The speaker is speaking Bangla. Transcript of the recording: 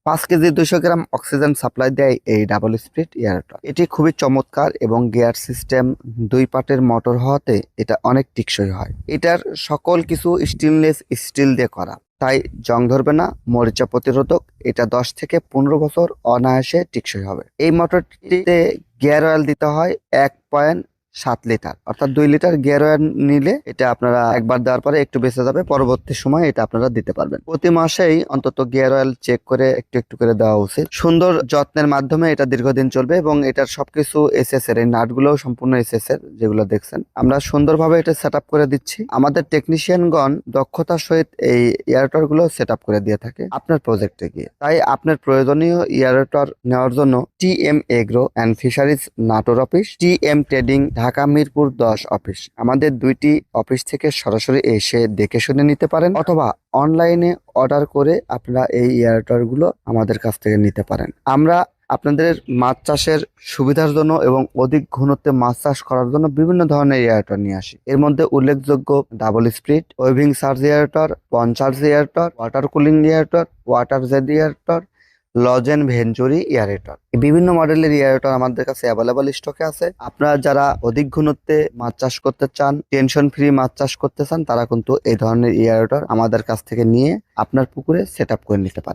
5 কেজি 200 গ্রাম অক্সিজেন সাপ্লাই দেয় এই ডাবল স্পিড এয়ারটর। এটি খুবই চমৎকার এবং গিয়ার সিস্টেম 2 পার্টের মোটর হওয়াতে এটা অনেক টেকসই হয়। এটার সকল কিছু স্টেনলেস স্টিল দিয়ে করা, তাই জং ধরবে না, মরিচা প্রতিরোধক। এটা 10 থেকে 15 বছর অনায়াসে টেকসই হবে। এই মোটরটিতে গিয়ার অয়েল দিতে হয় 1.7 লিটার, অর্থাৎ 2 লিটার গিয়ার অয়েল নিলে এটা আপনারা একবার দেওয়ার পরে একটু বেঁচে যাবে, পরবর্তী সময় এটা আপনারা দিতে পারবেন। প্রতি মাসেই অন্তত গিয়ার অয়েল চেক করে একটু একটু করে দেওয়া উচিত। সুন্দর যত্নের মাধ্যমে এটা দীর্ঘদিন চলবে এবং এটার সবকিছু এসএস এর, এই নাটগুলোও সম্পূর্ণ এসএস এর, যেগুলো দেখছেন। আমরা সুন্দরভাবে এটা সেট আপ করে দিচ্ছি। আমাদের টেকনিশিয়ানগণ দক্ষতার সহিত এই এয়ারটর গুলো সেট আপ করে দিয়ে থাকে আপনার প্রজেক্টে গিয়ে। তাই আপনার প্রয়োজনীয় এয়ারটর নেওয়ার জন্য TM agro and fisheries Natore office, TM trading Dhaka Mirpur 10 office, আমাদের 2টি অফিস থেকে সরাসরি এসে দেখে শুনে নিতে পারেন, অথবা অনলাইনে অর্ডার করে আপনারা এই এয়ারটর গুলো আমাদের কাছ থেকে নিতে পারেন। আমরা আপনাদের মাছ চাষের সুবিধার জন্য এবং অধিক ঘনত্বে মাছ চাষ করার জন্য বিভিন্ন ধরনের এয়ারটর নিয়ে আসি। এর মধ্যে উল্লেখযোগ্য double speed, waving surge aerator, পঞ্চার্জ aerator, water cooling aerator, water jet aerator, লজেন ভেঞ্চুরি এয়ারেটর। বিভিন্ন মডেলের এয়ারেটর আমাদের কাছে অ্যাভেলেবল স্টকে আছে। আপনারা যারা অধিক ঘনত্বে মাছ চাষ করতে চান, টেনশন ফ্রি মাছ চাষ করতে চান, তারা কিন্তু এই ধরনের এয়ারেটর আমাদের কাছ থেকে নিয়ে আপনার পুকুরে সেট আপ করে নিতে পারেন।